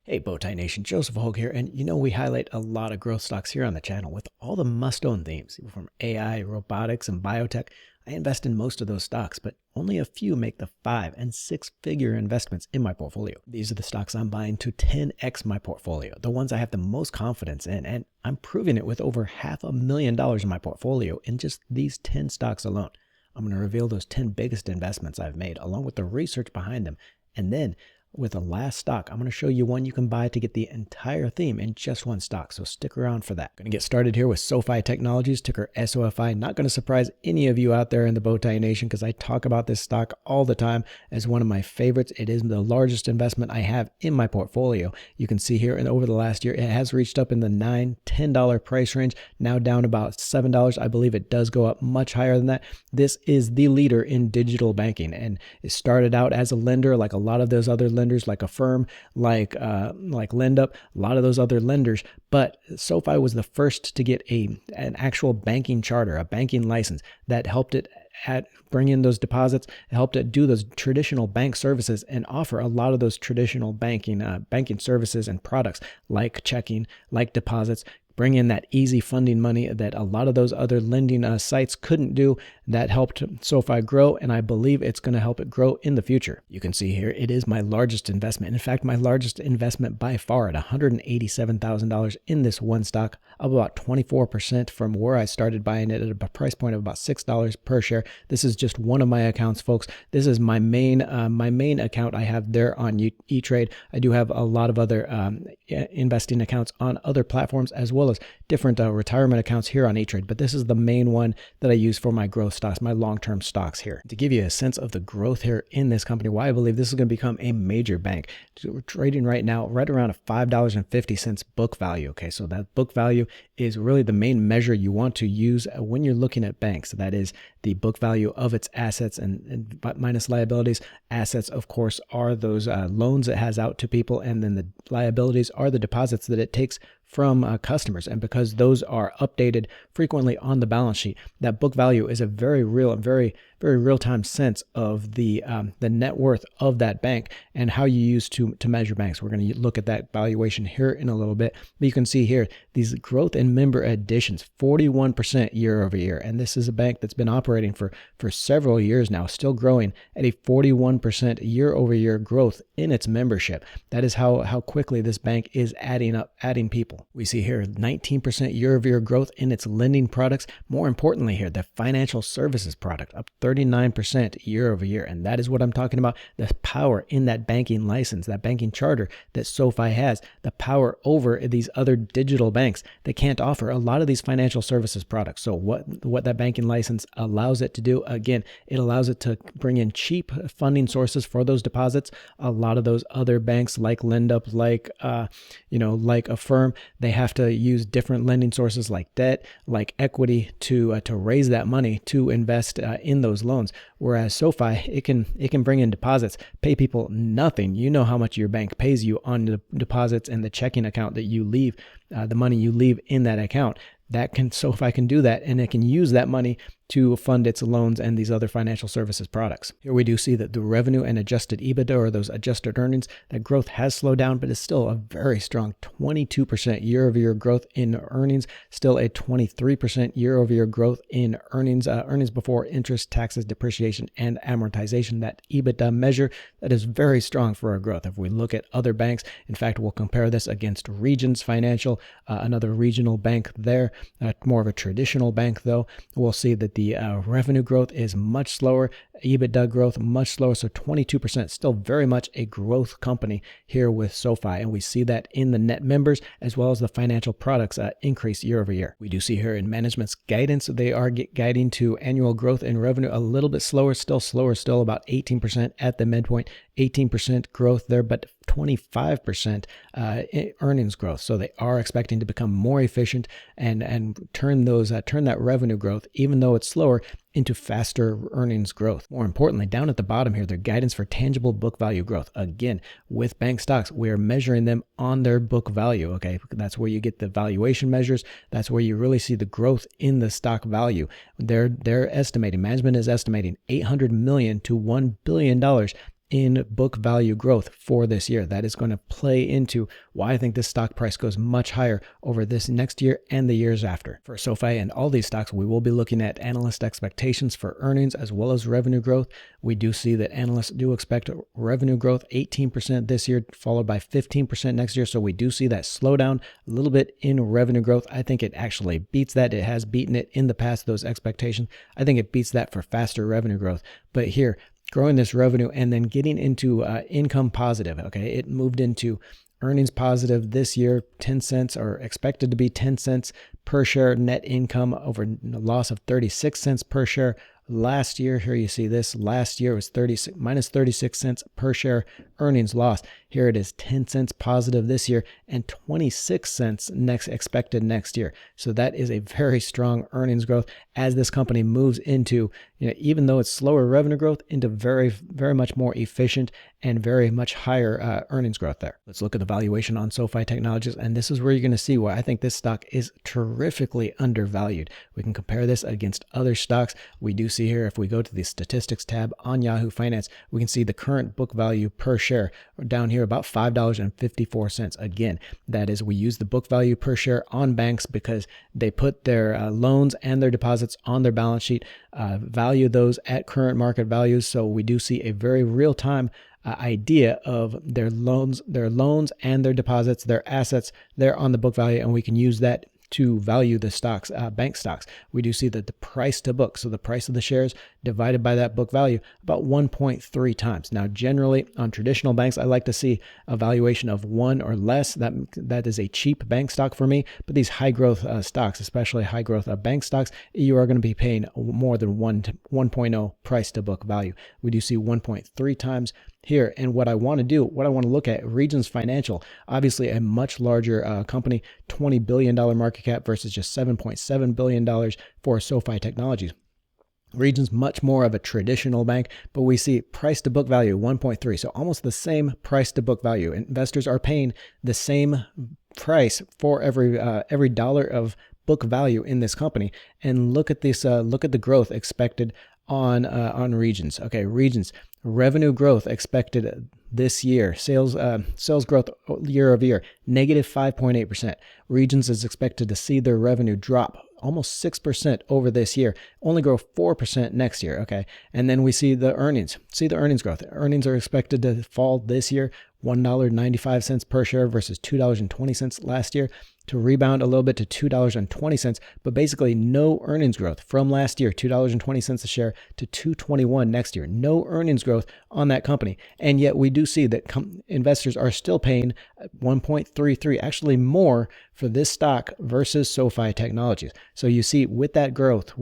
Hey, Bowtie Nation, Joseph Hogue here, and we highlight a lot of growth stocks here on the channel with all the must-own themes, from AI, robotics, and biotech. I invest in most of those stocks, but only a few make the 5- and 6-figure investments in my portfolio. These are the stocks I'm buying to 10x my portfolio, the ones I have the most confidence in, and I'm proving it with over $500,000 in my portfolio in just these 10 stocks alone. I'm going to reveal those 10 biggest investments I've made, along with the research behind them, and then with the last stock, I'm going to show you one you can buy to get the entire theme in just one stock, so stick around for that. Going to get started here with SOFI Technologies, ticker SOFI. Not going to surprise any of you out there in the Bowtie Nation because I talk about this stock all the time as one of my favorites. It is the largest investment I have in my portfolio. You can see here, and over the last year, it has reached up in the $9, $10 price range, now down about $7. I believe it does go up much higher than that. This is the leader in digital banking, and it started out as a lender like a lot of those other lenders, like Affirm, like LendUp, a lot of those other lenders. But SoFi was the first to get an actual banking charter, a banking license that helped it bring in those deposits, helped it do those traditional bank services and offer a lot of those traditional banking services and products like checking, like deposits. Bring in that easy funding money that a lot of those other lending sites couldn't do. That helped SoFi grow, and I believe it's going to help it grow in the future. You can see here, it is my largest investment. In fact, my largest investment by far at $187,000 in this one stock, up about 24% from where I started buying it at a price point of about $6 per share. This is just one of my accounts, folks. This is my main account I have there on E-Trade. I do have a lot of other investing accounts on other platforms, as well as different retirement accounts here on E-Trade, but this is the main one that I use for my growth stocks, my long-term stocks here. To give you a sense of the growth here in this company, why I believe this is going to become a major bank. We're trading right now right around a $5.50 book value. Okay, so that book value is really the main measure you want to use when you're looking at banks. That is the book value of its assets and minus liabilities. Assets, of course, are those loans it has out to people, and then the liabilities are the deposits that it takes from customers. And because those are updated frequently on the balance sheet, that book value is a very real and very real-time sense of the net worth of that bank and how you use to measure banks. We're going to look at that valuation here in a little bit, but you can see here these growth in member additions, 41% year over year, and this is a bank that's been operating for several years now, still growing at a 41% year over year growth in its membership. That is how quickly this bank is adding people. We see here 19% year over year growth in its lending products. More importantly here, the financial services product up 39% year over year. And that is what I'm talking about. The power in that banking license, that banking charter that SoFi has, the power over these other digital banks that can't offer a lot of these financial services products. So what that banking license allows it to do, again, it allows it to bring in cheap funding sources for those deposits. A lot of those other banks like LendUp, like Affirm, they have to use different lending sources like debt, like equity to raise that money to invest in those loans. Whereas SoFi, it can bring in deposits, pay people nothing. You know how much your bank pays you on the deposits and the checking account that you leave, the money you leave in that account. SoFi can do that, and it can use that money to fund its loans and these other financial services products. Here we do see that the revenue and adjusted EBITDA, or those adjusted earnings, that growth has slowed down, but is still a very strong 22% year-over-year growth in earnings, still a 23% year-over-year growth in earnings, earnings before interest, taxes, depreciation, and amortization. That EBITDA measure, that is very strong for our growth. If we look at other banks, in fact, we'll compare this against Regions Financial, another regional bank there, more of a traditional bank though. We'll see that the revenue growth is much slower, EBITDA growth much slower, so 22%, still very much a growth company here with SoFi, and we see that in the net members as well as the financial products increase year over year. We do see here in management's guidance, they are guiding to annual growth in revenue a little bit slower, still about 18% at the midpoint, 18% growth there, but 25% earnings growth. So they are expecting to become more efficient and turn that revenue growth, even though it's slower, into faster earnings growth. More importantly, down at the bottom here, their guidance for tangible book value growth. Again, with bank stocks, we are measuring them on their book value. Okay, that's where you get the valuation measures. That's where you really see the growth in the stock value. They're estimating, management is estimating $800 million to $1 billion in book value growth for this year. That is going to play into why I think this stock price goes much higher over this next year and the years after. For SoFi and all these stocks, we will be looking at analyst expectations for earnings as well as revenue growth. We do see that analysts do expect revenue growth 18% this year, followed by 15% next year. So we do see that slowdown a little bit in revenue growth. I think it actually beats that. It has beaten it in the past, those expectations. I think it beats that for faster revenue growth. But here, growing this revenue and then getting into income positive. Okay, it moved into earnings positive this year, 10 cents or expected to be 10 cents per share net income over a loss of 36 cents per share. Last year, here you see this, last year was minus 36 cents per share earnings loss. Here it is 10 cents positive this year and 26 cents expected next year. So that is a very strong earnings growth as this company moves into, even though it's slower revenue growth, into very, very much more efficient and very much higher earnings growth there. Let's look at the valuation on SoFi Technologies, and this is where you're going to see why I think this stock is terrifically undervalued. We can compare this against other stocks. We do see here, if we go to the statistics tab on Yahoo Finance, we can see the current book value per share down here about $5.54. Again, that is, we use the book value per share on banks because they put their loans and their deposits on their balance sheet, value those at current market values. So we do see a very real-time idea of their loans and their deposits, their assets there on the book value, and we can use that to value the stocks, bank stocks. We do see that the price to book, so the price of the shares divided by that book value, about 1.3 times. Now, generally on traditional banks, I like to see a valuation of 1 or less. That is a cheap bank stock for me. But these high growth stocks, especially high growth bank stocks, you are going to be paying more than 1.0 price to book value. We do see 1.3 times here. And what I want to look at, Regions Financial, obviously a much larger company, $20 billion market cap versus just $7.7 billion for SoFi Technologies. Regions much more of a traditional bank, but we see price to book value 1.3, so almost the same price to book value. Investors are paying the same price for every dollar of book value in this company. And look at this, look at the growth expected on Regions. Okay, Regions revenue growth expected this year, sales growth year over year, negative 5.8%. Regions is expected to see their revenue drop almost 6% over this year, only grow 4% next year. Okay, and then we see the earnings growth. Earnings are expected to fall this year, $1.95 per share versus $2.20 last year, to rebound a little bit to $2.20, but basically no earnings growth from last year, $2.20 a share, to $2.21 next year. No earnings growth on that company. And yet we do see that investors are still paying 1.33, actually more for this stock versus SoFi Technologies. So you see with that growth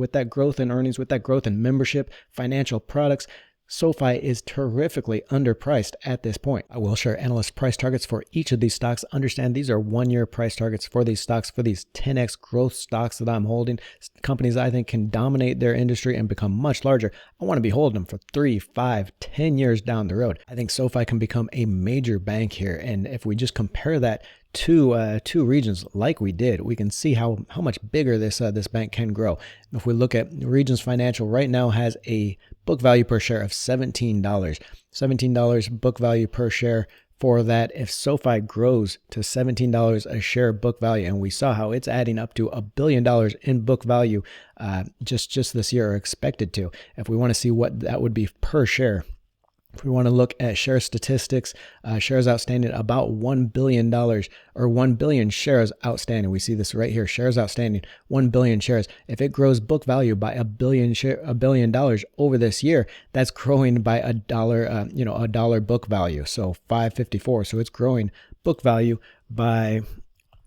in earnings, with that growth in membership, financial products, SoFi is terrifically underpriced at this point. I will share analyst price targets for each of these stocks. Understand these are 1-year price targets for these stocks, for these 10x growth stocks that I'm holding. Companies I think can dominate their industry and become much larger. I want to be holding them for 3, 5, 10 years down the road. I think SoFi can become a major bank here. And if we just compare that to Regions like we did, we can see how much bigger this bank can grow. If we look at Regions Financial, right now has a book value per share of $17. $17 book value per share for that. If SoFi grows to $17 a share book value, and we saw how it's adding up to $1 billion in book value just this year, or expected to. If we want to see what that would be per share, if we want to look at share statistics, shares outstanding, about $1 billion or 1 billion shares outstanding. We see this right here, shares outstanding, 1 billion shares. If it grows book value by $1 billion over this year, that's growing by a dollar book value. So $5.54. So it's growing book value by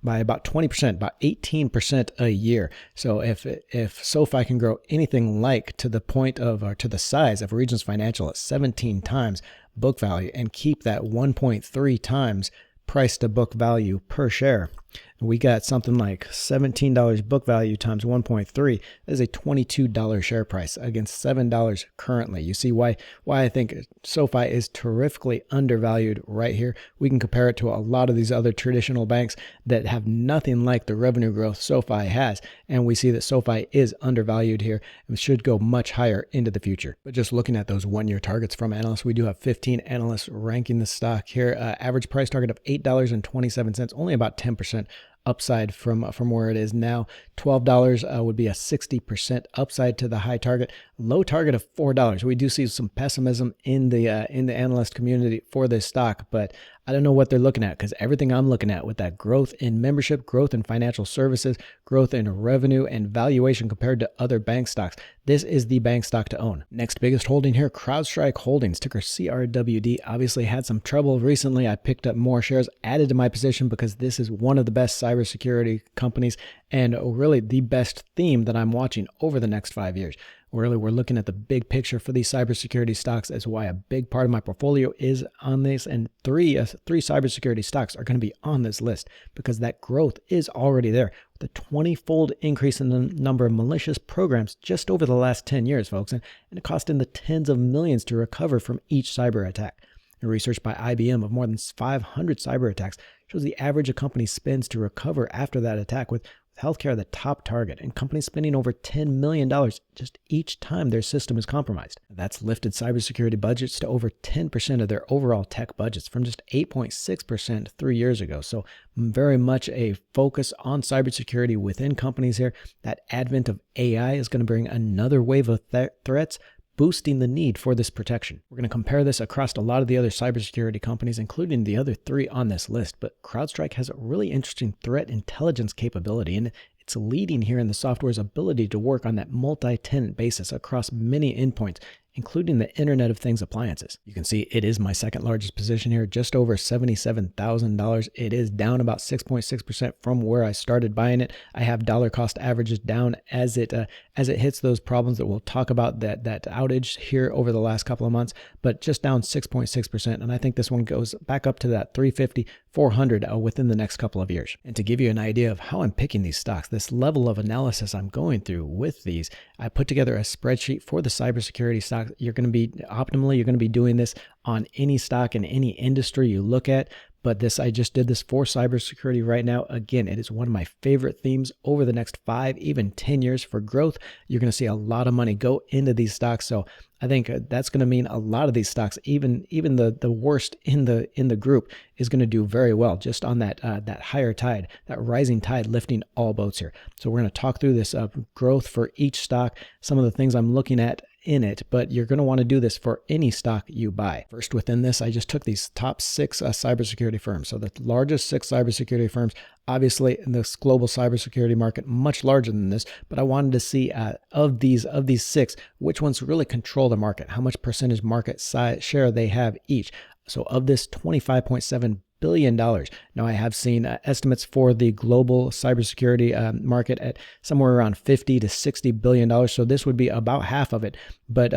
about 20%, about 18% a year. So if SoFi can grow anything like to the point of, or to the size of Regions Financial at 17 times book value and keep that 1.3 times price to book value per share, We got something like $17 book value times 1.3. That is a $22 share price against $7 currently. You see why I think SoFi is terrifically undervalued right here. We can compare it to a lot of these other traditional banks that have nothing like the revenue growth SoFi has, and we see that SoFi is undervalued here and should go much higher into the future. But just looking at those one-year targets from analysts, we do have 15 analysts ranking the stock here. Average price target of $8.27, only about 10% upside from where it is now. $12 would be a 60% upside to the high target. Low target of $4. We do see some pessimism in the analyst community for this stock, but I don't know what they're looking at, because everything I'm looking at with that growth in membership, growth in financial services, growth in revenue and valuation compared to other bank stocks, this is the bank stock to own. Next biggest holding here, CrowdStrike Holdings, ticker CRWD. Obviously had some trouble recently. I picked up more shares, added to my position because this is one of the best cybersecurity companies and really the best theme that I'm watching over the next 5 years. Really, we're looking at the big picture for these cybersecurity stocks as why a big part of my portfolio is on this, and three cybersecurity stocks are going to be on this list because that growth is already there. The 20-fold increase in the number of malicious programs just over the last 10 years, folks, and it cost in the tens of millions to recover from each cyber attack. A research by IBM of more than 500 cyber attacks shows the average a company spends to recover after that attack, with healthcare the top target, and companies spending over $10 million just each time their system is compromised. That's lifted cybersecurity budgets to over 10% of their overall tech budgets from just 8.6% 3 years ago. So very much a focus on cybersecurity within companies here. That advent of AI is going to bring another wave of threats, boosting the need for this protection. We're going to compare this across a lot of the other cybersecurity companies, including the other three on this list, but CrowdStrike has a really interesting threat intelligence capability, and it's leading here in the software's ability to work on that multi-tenant basis across many endpoints, including the Internet of Things appliances. You can see it is my second largest position here, just over $77,000. It is down about 6.6% from where I started buying it. I have dollar cost averages down as it hits those problems that we'll talk about, that outage here over the last couple of months, but just down 6.6%. And I think this one goes back up to that 350, 400 within the next couple of years. And to give you an idea of how I'm picking these stocks, this level of analysis I'm going through with these, I put together a spreadsheet for the cybersecurity stock. You're going to be doing this on any stock in any industry you look at. But I just did this for cybersecurity right now. Again, it is one of my favorite themes over the next 5, even 10 years for growth. You're going to see a lot of money go into these stocks. So I think that's going to mean a lot of these stocks, even the worst in the group, is going to do very well just on that higher tide, that rising tide lifting all boats here. So we're going to talk through this growth for each stock, some of the things I'm looking at in it, but you're going to want to do this for any stock you buy. First, within this, I just took these top 6 cybersecurity firms. So the largest 6 cybersecurity firms, obviously in this global cybersecurity market, much larger than this, but I wanted to see of these 6, which ones really control the market, how much percentage market share they have each. So of this $25.7 billion. Now, I have seen estimates for the global cybersecurity market at somewhere around $50 to $60 billion. So this would be about half of it. But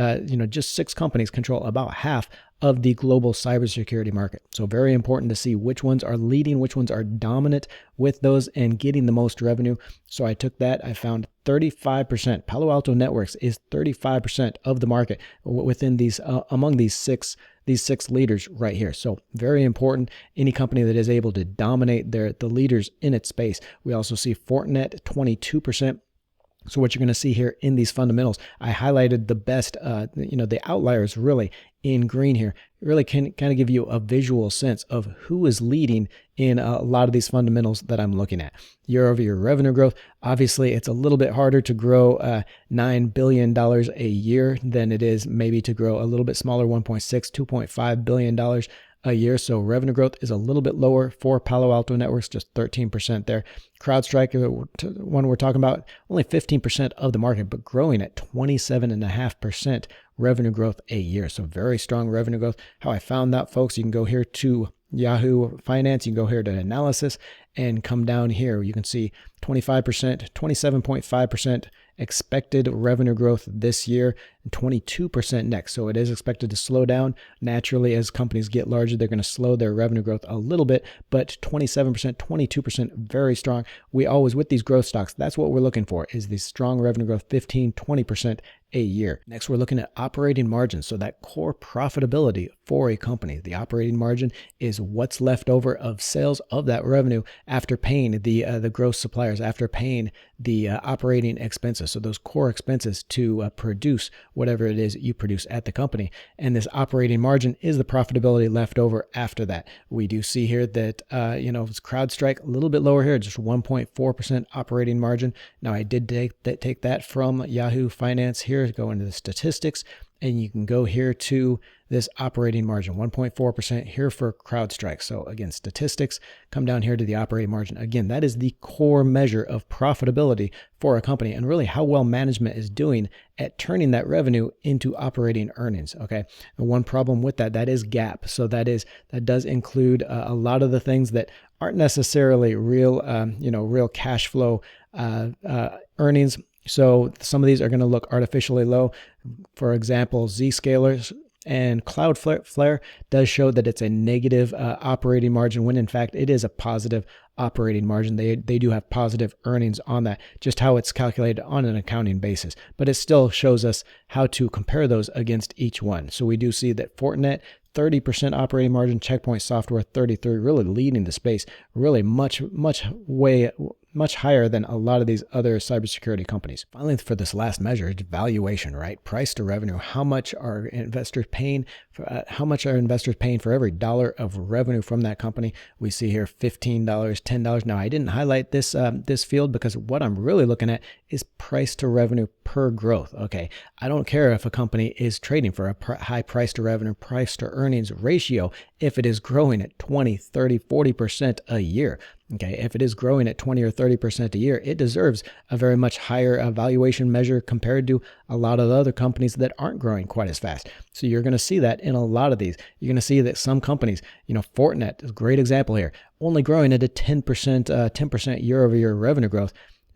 just 6 companies control about half of the global cybersecurity market. So very important to see which ones are leading, which ones are dominant with those and getting the most revenue. So I took that. I found 35%. Palo Alto Networks is 35% of the market within these among these six leaders right here. So very important. Any company that is able to dominate the leaders in its space. We also see Fortinet 22%. So what you're going to see here in these fundamentals, I highlighted the best, the outliers really in green here. It really can kind of give you a visual sense of who is leading in a lot of these fundamentals that I'm looking at. Year-over-year revenue growth, obviously it's a little bit harder to grow $9 billion a year than it is maybe to grow a little bit smaller, $2.5 billion a year. So revenue growth is a little bit lower for Palo Alto Networks, just 13% there. CrowdStrike, one we're talking about, only 15% of the market, but growing at 27.5% revenue growth a year. So very strong revenue growth. How I found that, folks, you can go here to Yahoo Finance, you can go here to analysis and come down here. You can see 25%, 27.5% expected revenue growth this year and 22% next. So it is expected to slow down. Naturally, as companies get larger, they're going to slow their revenue growth a little bit, but 27%, 22%, very strong. We always, with these growth stocks, that's what we're looking for, is the strong revenue growth, 15, 20% a year. Next, we're looking at operating margins. So that core profitability for a company. The operating margin is what's left over of sales of that revenue after paying the gross suppliers, after paying the operating expenses. So those core expenses to produce whatever it is you produce at the company. And this operating margin is the profitability left over after that. We do see here that, it's CrowdStrike a little bit lower here, just 1.4% operating margin. Now I did take that from Yahoo Finance here, go into the statistics, and you can go here to this operating margin, 1.4% here for CrowdStrike. So again, statistics, come down here to the operating margin. Again, that is the core measure of profitability for a company and really how well management is doing at turning that revenue into operating earnings. Okay. And one problem with that is GAAP. So that does include a lot of the things that aren't necessarily real cash flow earnings. So some of these are going to look artificially low. For example, Zscaler and Cloudflare does show that it's a negative operating margin when in fact it is a positive operating margin. They do have positive earnings on that, just how it's calculated on an accounting basis. But it still shows us how to compare those against each one. So we do see that Fortinet, 30% operating margin, Checkpoint Software 33, really leading the space, really much higher than a lot of these other cybersecurity companies. Finally, for this last measure, it's valuation, right? Price to revenue. How much are investors paying? For every dollar of revenue from that company? We see here $15, $10. Now, I didn't highlight this field because what I'm really looking at is price to revenue per growth. Okay, I don't care if a company is trading for a high price to revenue, price to earnings ratio if it is growing at 20, 30, 40% a year. Okay, if it is growing at 20 or 30% a year, it deserves a very much higher valuation measure compared to a lot of the other companies that aren't growing quite as fast. So you're going to see that in a lot of these. You're going to see that some companies, Fortinet is a great example here, only growing at a 10% year-over-year revenue growth,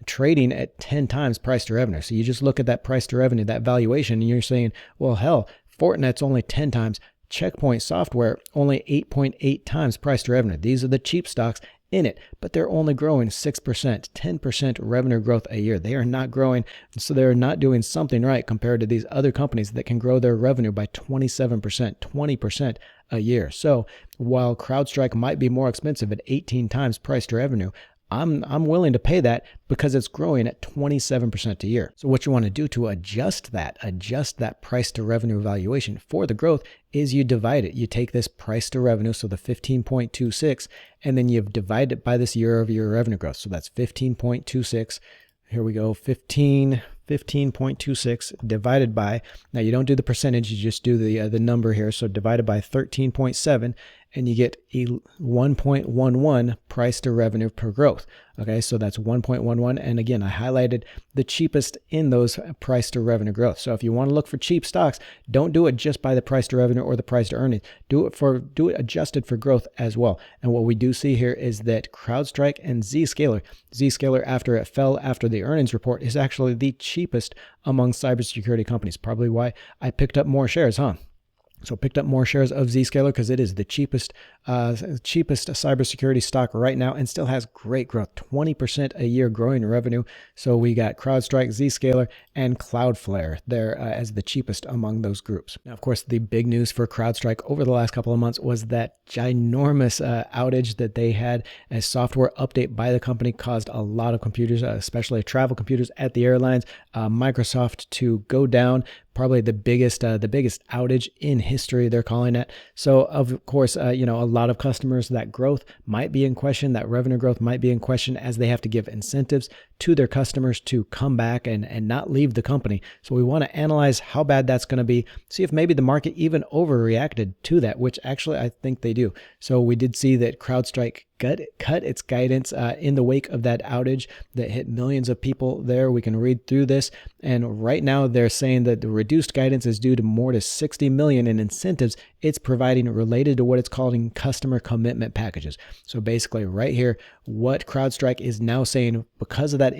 trading at 10 times price to revenue. So you just look at that price to revenue, that valuation, and you're saying, well, hell, Fortinet's only 10 times, Checkpoint Software only 8.8 times price to revenue. These are the cheap stocks in it, but they're only growing 6%, 10% revenue growth a year. They are not growing, so they're not doing something right compared to these other companies that can grow their revenue by 27%, 20% a year. So while CrowdStrike might be more expensive at 18 times price to revenue, I'm willing to pay that because it's growing at 27% a year. So what you want to do to adjust that price to revenue valuation for the growth is you divide it. You take this price to revenue, so the 15.26, and then you've divided it by this year-over-year revenue growth. So that's 15.26. Here we go, 15.26 divided by, now you don't do the percentage, you just do the number here. So divided by 13.7, and you get 1.11 price to revenue per growth. Okay, so that's 1.11. And again, I highlighted the cheapest in those price to revenue growth. So if you want to look for cheap stocks, don't do it just by the price to revenue or the price to earnings. Do it adjusted for growth as well. And what we do see here is that CrowdStrike and Zscaler, after it fell after the earnings report, is actually the cheapest among cybersecurity companies. Probably why I picked up more shares, huh? So picked up more shares of Zscaler because it is the cheapest cybersecurity stock right now and still has great growth, 20% a year growing revenue. So we got CrowdStrike, Zscaler, and Cloudflare there as the cheapest among those groups. Now, of course, the big news for CrowdStrike over the last couple of months was that ginormous outage that they had. A software update by the company caused a lot of computers, especially travel computers at the airlines, Microsoft to go down. Probably the biggest outage in history, they're calling it. So of course, a lot of customers, that growth might be in question, that revenue growth might be in question as they have to give incentives to their customers to come back and not leave the company. So we want to analyze how bad that's going to be, see if maybe the market even overreacted to that, which actually I think they do. So we did see that CrowdStrike cut its guidance in the wake of that outage that hit millions of people there. We can read through this, and right now they're saying that the reduced guidance is due to more to $60 million in incentives it's providing related to what it's calling customer commitment packages. So basically right here, what CrowdStrike is now saying, because of that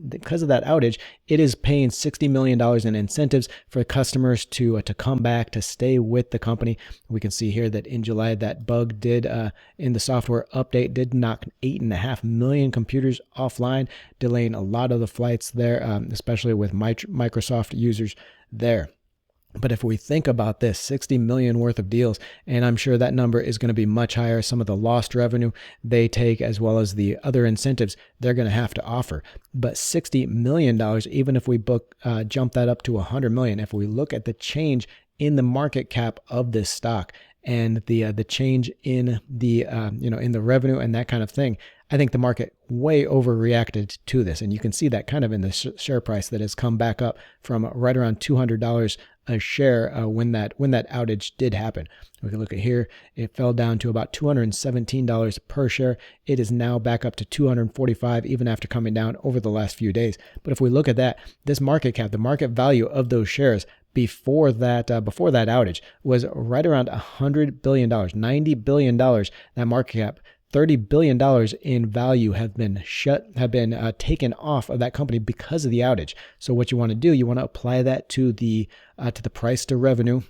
because of that outage, it is paying $60 million in incentives for customers to come back, to stay with the company. We can see here that in July, that bug did in the software update did knock 8.5 million computers offline, delaying a lot of the flights there, especially with Microsoft users there. But if we think about this, 60 million worth of deals, and I'm sure that number is going to be much higher. Some of the lost revenue they take, as well as the other incentives they're going to have to offer. But $60 million, even if we jump that up to 100 million, if we look at the change in the market cap of this stock and the change in the in the revenue and that kind of thing, I think the market way overreacted to this. And you can see that kind of in the share price that has come back up from right around $200 a share when that outage did happen. We can look at here, it fell down to about $217 per share. It is now back up to $245 even after coming down over the last few days. But if we look at that, this market cap, the market value of those shares before that outage was right around $100 billion, $90 billion, that market cap. $30 billion in value have been taken off of that company because of the outage. So what you want to do, you want to apply that to the price to revenue,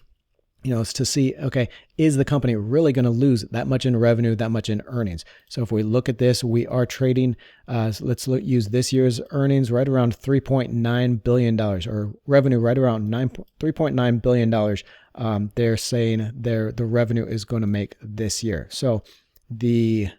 is to see, okay, is the company really going to lose that much in revenue, that much in earnings? So if we look at this, we are trading, use this year's earnings right around $3.9 billion, or revenue right around $3.9 billion. They're saying the revenue is going to make this year. So we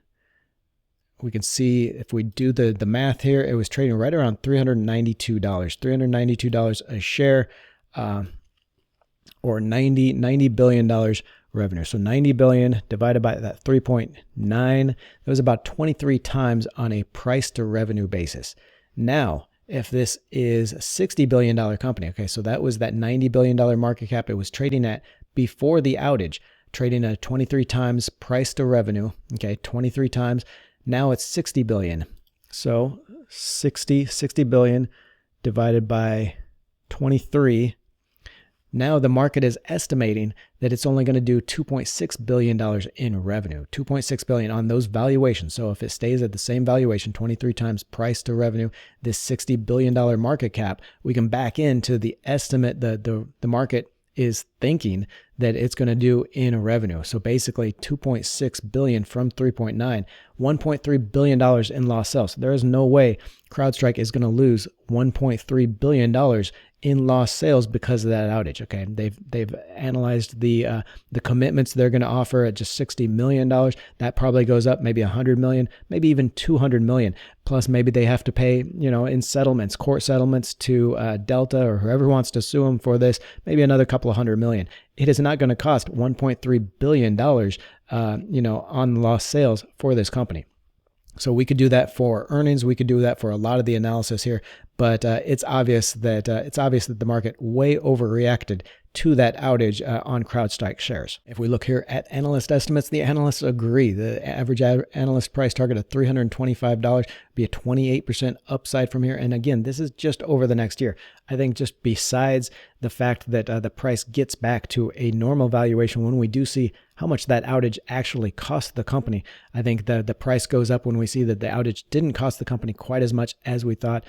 can see if we do the math here, it was trading right around $392 a share, or $90 billion revenue. So 90 billion divided by that 3.9, that was about 23 times on a price to revenue basis. Now, if this is a $60 billion company, okay, so that was that $90 billion market cap it was trading at before the outage, trading at 23 times price to revenue, okay, 23 times. Now it's 60 billion. So 60 billion divided by 23. Now the market is estimating that it's only going to do $2.6 billion in revenue, $2.6 billion on those valuations. So if it stays at the same valuation, 23 times price to revenue, this $60 billion market cap, we can back into the estimate that the market is thinking that it's going to do in revenue. So basically 2.6 billion from 3.9, $1.3 billion in lost sales. So there is no way CrowdStrike is going to lose $1.3 billion in lost sales because of that outage. Okay, they've analyzed the commitments they're going to offer at just $60 million. That probably goes up maybe 100 million, maybe even 200 million. Plus maybe they have to pay, in settlements, court settlements to Delta or whoever wants to sue them for this, maybe another couple of $100 million. It is not going to cost $1.3 billion, on lost sales for this company. So we could do that for earnings. We could do that for a lot of the analysis here, but it's obvious that the market way overreacted to that outage on CrowdStrike shares. If we look here at analyst estimates, the analysts agree. The average analyst price target of $325 be a 28% upside from here. And again, this is just over the next year. I think just besides the fact that the price gets back to a normal valuation when we do see how much that outage actually cost the company, I think the price goes up when we see that the outage didn't cost the company quite as much as we thought.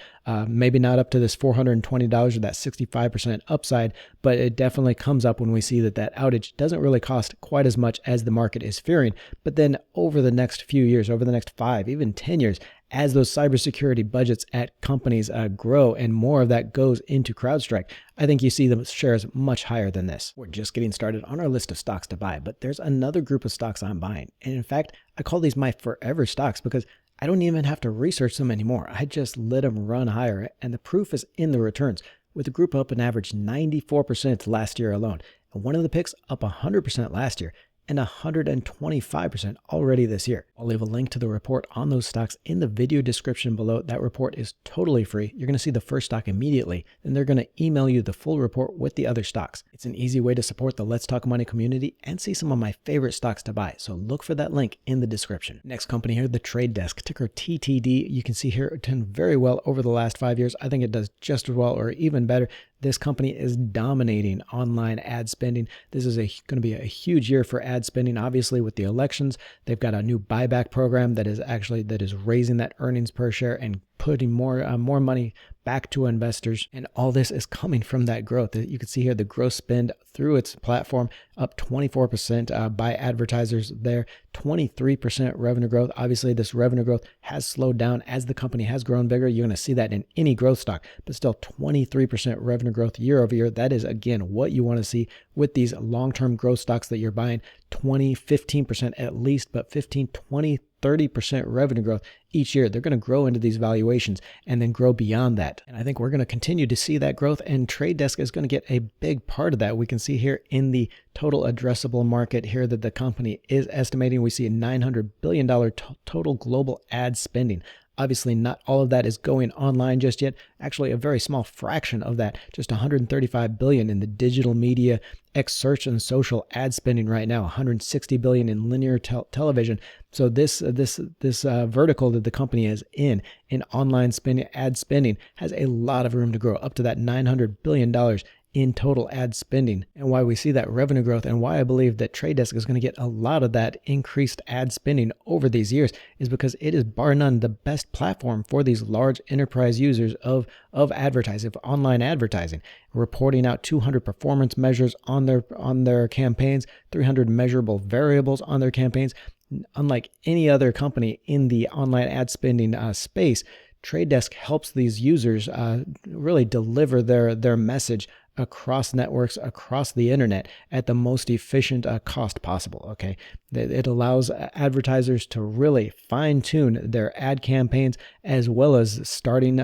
Maybe not up to this $420 or that 65% upside, but it definitely comes up when we see that outage doesn't really cost quite as much as the market is fearing. But then over the next few years, over the next 5, even 10 years, as those cybersecurity budgets at companies grow and more of that goes into CrowdStrike, I think you see the shares much higher than this. We're just getting started on our list of stocks to buy, but there's another group of stocks I'm buying. And in fact, I call these my forever stocks because I don't even have to research them anymore. I just let them run higher, and the proof is in the returns, with the group up an average 94% last year alone. And one of the picks up 100% last year. and 125% already this year. I'll leave a link to the report on those stocks in the video description below. That report is totally free. You're going to see the first stock immediately, and they're going to email you the full report with the other stocks. It's an easy way to support the Let's Talk Money community and see some of my favorite stocks to buy. So look for that link in the description. Next company here, the Trade Desk, ticker TTD. You can see here it done very well over the last 5 years. I think it does just as well or even better. This company is dominating online ad spending. This is going to be a huge year for ad spending. Obviously, with the elections, they've got a new buyback program that is raising that earnings per share and putting more money back to investors. And all this is coming from that growth. You can see here the gross spend through its platform up 24% by advertisers there, 23% revenue growth. Obviously, this revenue growth has slowed down as the company has grown bigger. You're going to see that in any growth stock, but still 23% revenue growth year over year. That is, again, what you want to see with these long-term growth stocks that you're buying. 15% at least, but 15, 20, 30% revenue growth each year. They're going to grow into these valuations and then grow beyond that. And I think we're going to continue to see that growth, and Trade Desk is going to get a big part of that. We can see here in the total addressable market here that the company is estimating. We see a $900 billion total global ad spending. Obviously, not all of that is going online just yet. Actually, a very small fraction of that, just $135 billion in the digital media, X search and social ad spending right now, $160 billion in linear television. So this vertical that the company is in online spending, ad spending, has a lot of room to grow up to that $900 billion in total ad spending. And why we see that revenue growth and why I believe that Trade Desk is going to get a lot of that increased ad spending over these years is because it is bar none the best platform for these large enterprise users of advertising, of online advertising, reporting out 200 performance measures on their campaigns, 300 measurable variables on their campaigns. Unlike any other company in the online ad spending space, Trade Desk helps these users really deliver their message across networks, across the internet at the most efficient cost possible. Okay, it allows advertisers to really fine tune their ad campaigns as well as starting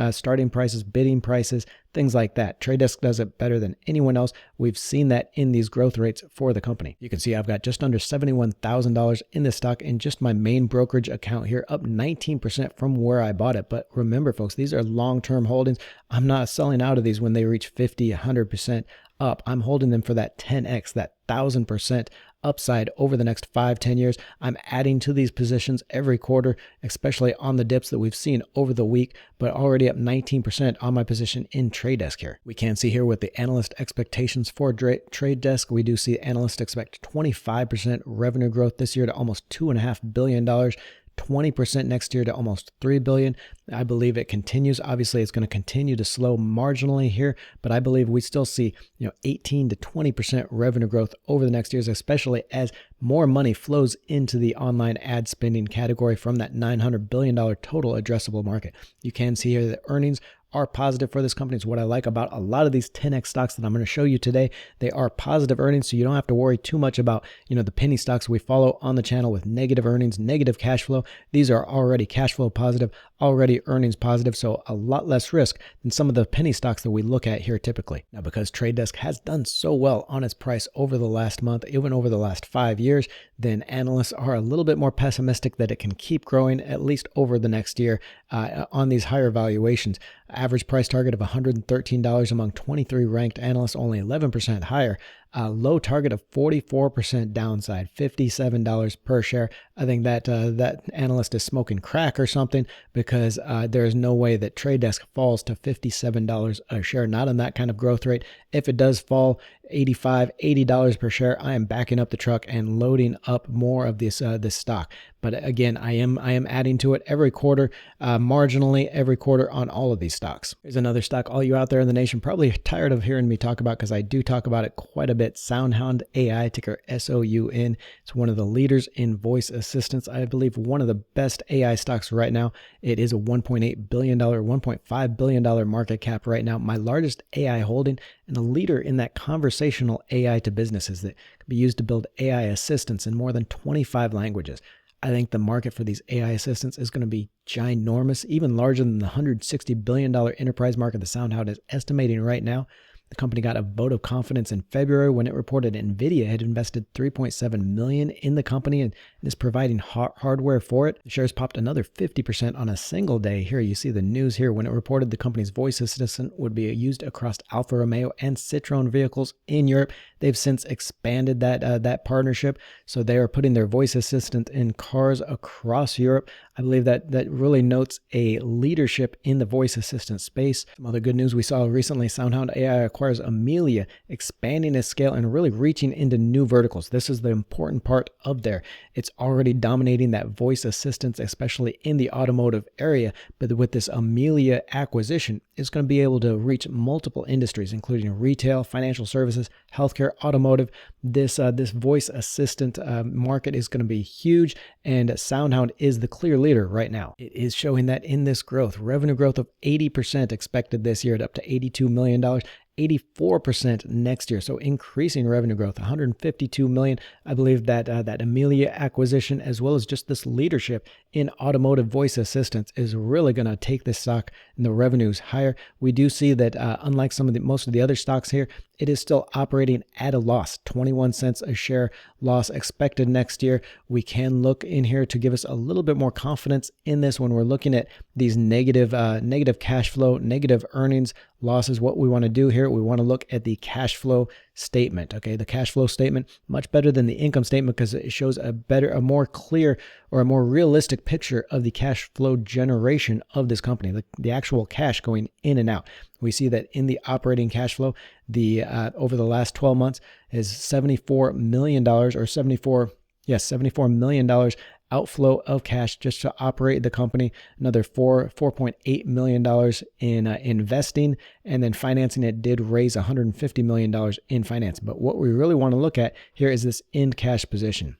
prices, bidding prices, things like that. Trade Desk does it better than anyone else. We've seen that in these growth rates for the company. You can see I've got just under $71,000 in this stock in just my main brokerage account here, up 19% from where I bought it. But remember, folks, these are long-term holdings. I'm not selling out of these when they reach 50, 100% up. I'm holding them for that 10x, that 1,000% upside over the next 5-10 years. I'm adding to these positions every quarter, especially on the dips that we've seen over the week, but already up 19% on my position in Trade Desk here. We can see here with the analyst expectations for Trade Desk, we do see analysts expect 25% revenue growth this year to almost $2.5 billion. 20% next year to almost $3 billion. I believe it continues. Obviously, it's going to continue to slow marginally here, but I believe we still see 18 to 20% revenue growth over the next years, especially as more money flows into the online ad spending category from that $900 billion total addressable market. You can see here that earnings are positive for this company. It's what I like about a lot of these 10x stocks that I'm going to show you today. They are positive earnings, so you don't have to worry too much about, the penny stocks we follow on the channel with negative earnings, negative cash flow. These are already cash flow positive, already earnings positive, so a lot less risk than some of the penny stocks that we look at here typically. Now, because Trade Desk has done so well on its price over the last month, even over the last 5 years, then analysts are a little bit more pessimistic that it can keep growing at least over the next year on these higher valuations. Average price target of $113 among 23 ranked analysts, only 11% higher. Low target of 44% downside, $57 per share. I think that that analyst is smoking crack or something, because there is no way that Trade Desk falls to $57 a share, not on that kind of growth rate. If it does fall $85, $80 per share, I am backing up the truck and loading up more of this stock. But again, I am adding to it every quarter, marginally every quarter on all of these stocks. There's another stock all you out there in the nation probably tired of hearing me talk about, because I do talk about it quite a bit. SoundHound AI, ticker SOUN. It's one of the leaders in voice assistants. I believe one of the best AI stocks right now. It is a $1.8 billion, $1.5 billion market cap right now. My largest AI holding, and a leader in that conversational AI to businesses that can be used to build AI assistants in more than 25 languages. I think the market for these AI assistants is going to be ginormous, even larger than the $160 billion enterprise market that SoundHound is estimating right now. The company got a vote of confidence in February when it reported NVIDIA had invested $3.7 million in the company and is providing hardware for it. The shares popped another 50% on a single day. Here you see the news here when it reported the company's voice assistant would be used across Alfa Romeo and Citroen vehicles in Europe. They've since expanded that partnership, so they are putting their voice assistant in cars across Europe. I believe that really notes a leadership in the voice assistant space. Some other good news we saw recently, SoundHound AI acquires Amelia, expanding its scale and really reaching into new verticals. This is the important part of there. It's already dominating that voice assistance, especially in the automotive area, but with this Amelia acquisition, it's going to be able to reach multiple industries, including retail, financial services, healthcare, automotive. This voice assistant market is going to be huge, and SoundHound is the clear leader right now. It is showing that in this growth, revenue growth of 80% expected this year at up to $82 million. 84% next year, so increasing revenue growth, $152 million. I believe that that Amelia acquisition, as well as just this leadership in automotive voice assistance, is really going to take this stock and the revenues higher. We do see that unlike most of the other stocks here, it is still operating at a loss, 21 cents a share loss expected next year. We can look in here to give us a little bit more confidence in this when we're looking at these negative cash flow, negative earnings, losses. What we want to do here, we want to look at the cash flow statement. Okay, the cash flow statement, much better than the income statement because it shows a more clear or a more realistic picture of the cash flow generation of this company, the actual cash going in and out. We see that in the operating cash flow, the over the last 12 months is $74 million or $74 million outflow of cash just to operate the company. Another $4.8 million in investing, and then financing it did raise $150 million in financing. But what we really want to look at here is this end cash position.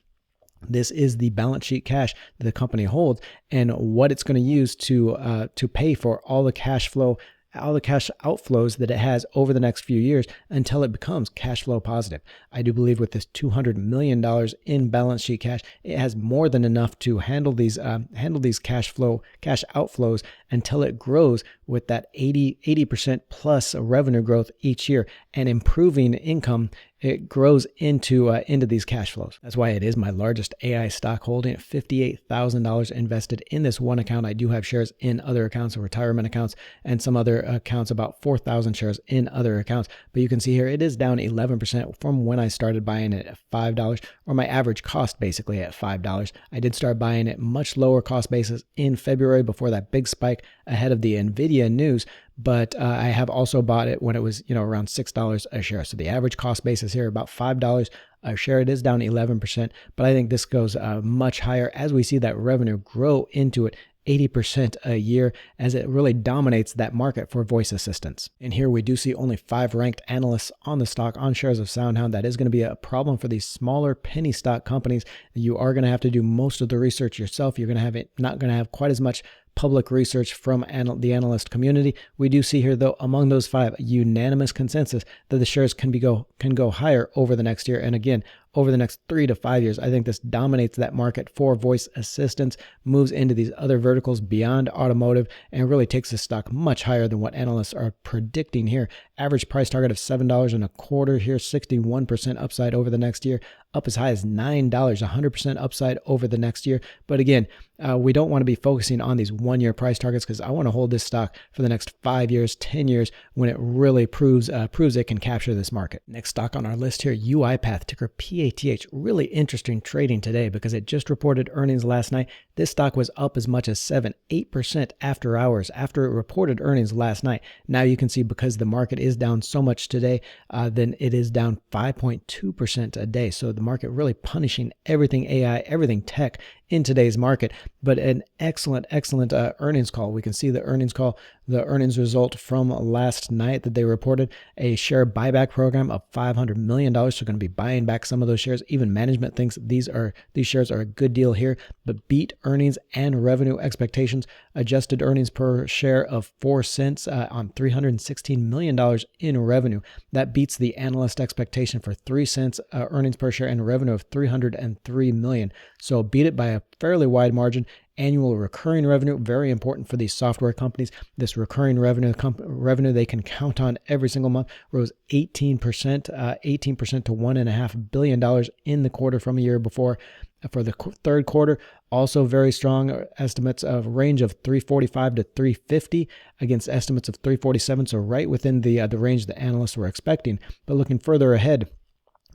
This is the balance sheet cash that the company holds and what it's going to use to pay for all the cash outflows that it has over the next few years until it becomes cash flow positive. I do believe with this $200 million in balance sheet cash, it has more than enough to handle these cash outflows until it grows with that 80% plus revenue growth each year and improving income. It grows into these cash flows. That's why it is my largest AI stock holding at $58,000 invested in this one account. I do have shares in other accounts, retirement accounts, and some other accounts, about 4,000 shares in other accounts. But you can see here, it is down 11% from when I started buying it at $5, or my average cost basically at $5. I did start buying it much lower cost basis in February before that big spike ahead of the NVIDIA news. But I have also bought it when it was, around $6 a share. So the average cost basis here about $5 a share. It is down 11%, but I think this goes much higher as we see that revenue grow into it 80% a year as it really dominates that market for voice assistants. And here we do see only 5 ranked analysts on the stock on shares of SoundHound. That is going to be a problem for these smaller penny stock companies. You are going to have to do most of the research yourself. You're going to have not going to have quite as much public research from the analyst community. We do see here, though, among those 5, unanimous consensus that the shares can go higher over the next year. And again, over the next 3 to 5 years, I think this dominates that market for voice assistants, moves into these other verticals beyond automotive, and really takes the stock much higher than what analysts are predicting here. Average price target of $7.25 here, 61% upside over the next year, up as high as $9, 100% upside over the next year. But again, we don't want to be focusing on these 1-year price targets because I want to hold this stock for the next 5 years, 10 years when it really proves it can capture this market. Next stock on our list here, UiPath, ticker PATH. Really interesting trading today because it just reported earnings last night. This stock was up as much as 8% after hours after it reported earnings last night. Now you can see because the market is down so much today, then it is down 5.2% a day. So the market really punishing everything AI, everything tech in today's market. But an excellent earnings call. We can see the earnings result from last night that they reported a share buyback program of $500 million. So going to be buying back some of those shares. Even management thinks these shares are a good deal here, but beat earnings and revenue expectations. Adjusted earnings per share of 4 cents on $316 million in revenue. That beats the analyst expectation for 3 cents earnings per share and revenue of $303 million. So beat it by a fairly wide margin. Annual recurring revenue, very important for these software companies. This recurring revenue they can count on every single month, rose 18% to $1.5 billion in the quarter from a year before. For the third quarter, also very strong estimates of range of 345 to 350 against estimates of 347, so right within the range the analysts were expecting. But looking further ahead,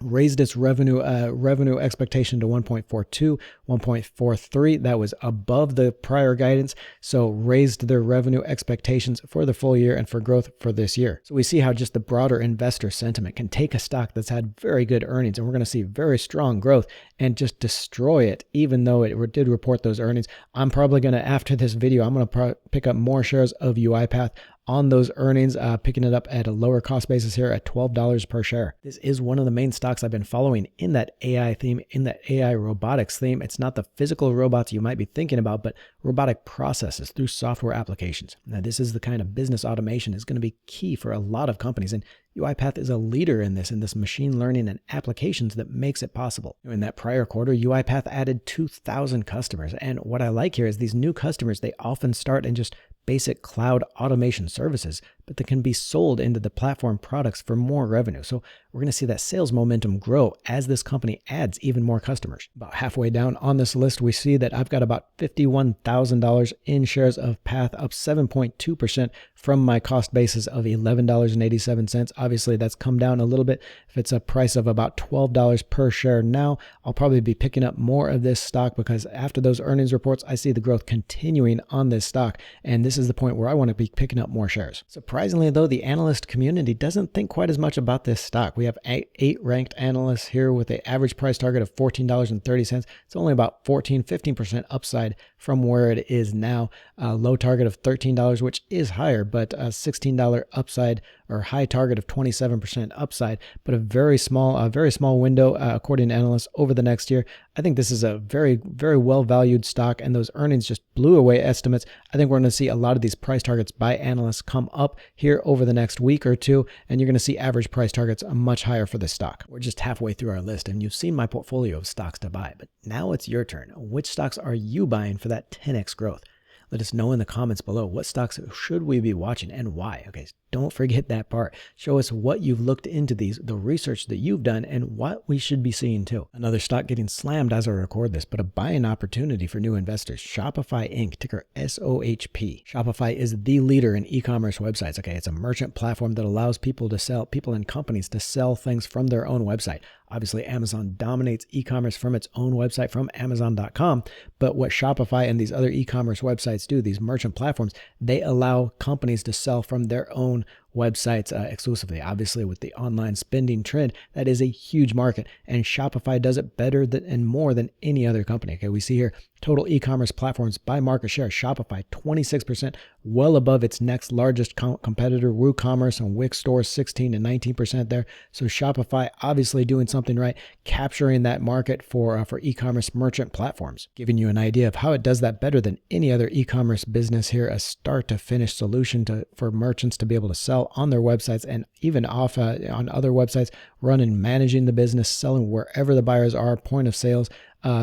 raised its revenue expectation to 1.42, 1.43. That was above the prior guidance, so raised their revenue expectations for the full year and for growth for this year. So we see how just the broader investor sentiment can take a stock that's had very good earnings, and we're going to see very strong growth, and just destroy it, even though it did report those earnings. I'm probably going to, after this video, I'm going to pick up more shares of UiPath on those earnings, picking it up at a lower cost basis here at $12 per share. This is one of the main stocks I've been following in that AI theme, in that AI robotics theme. It's not the physical robots you might be thinking about, but robotic processes through software applications. Now, this is the kind of business automation is going to be key for a lot of companies, and UiPath is a leader in this machine learning and applications that makes it possible. In that prior quarter, UiPath added 2,000 customers. And what I like here is these new customers, they often start in just basic cloud automation services, but that can be sold into the platform products for more revenue. So we're going to see that sales momentum grow as this company adds even more customers. About halfway down on this list, we see that I've got about $51,000 in shares of Path, up 7.2% from my cost basis of $11.87. Obviously, that's come down a little bit. If it's a price of about $12 per share now, I'll probably be picking up more of this stock because after those earnings reports, I see the growth continuing on this stock. And this is the point where I want to be picking up more shares. Surprisingly, though, the analyst community doesn't think quite as much about this stock. We have eight ranked analysts here with an average price target of $14.30. It's only about 15% upside from where it is now. A low target of $13, which is higher, but a $16 upside or high target of 27% upside, but a very small window according to analysts over the next year. I think this is a very, very well valued stock, and those earnings just blew away estimates. I think we're going to see a lot of these price targets by analysts come up here over the next week or two, and you're going to see average price targets much higher for this stock. We're just halfway through our list, and you've seen my portfolio of stocks to buy, but now it's your turn. Which stocks are you buying for that 10x growth? Let us know in the comments below. What stocks should we be watching and why? Okay, don't forget that part. Show us what you've looked into these, the research that you've done, and what we should be seeing too. Another stock getting slammed as I record this, but a buying opportunity for new investors. Shopify Inc., ticker SOHP. Shopify is the leader in e-commerce websites. Okay, it's a merchant platform that allows people and companies to sell things from their own website. Obviously, Amazon dominates e-commerce from its own website, from Amazon.com. But what Shopify and these other e-commerce websites do, these merchant platforms, they allow companies to sell from their own websites exclusively. Obviously, with the online spending trend, that is a huge market, and Shopify does it better and more than any other company. Okay, we see here total e-commerce platforms by market share. Shopify 26%, well above its next largest competitor, WooCommerce and Wix stores 16 and 19% there. So Shopify obviously doing something right, capturing that market for e-commerce merchant platforms. Giving you an idea of how it does that better than any other e-commerce business here, a start to finish solution for merchants to be able to sell on their websites and even off on other websites, running, managing the business, selling wherever the buyers are, point of sales,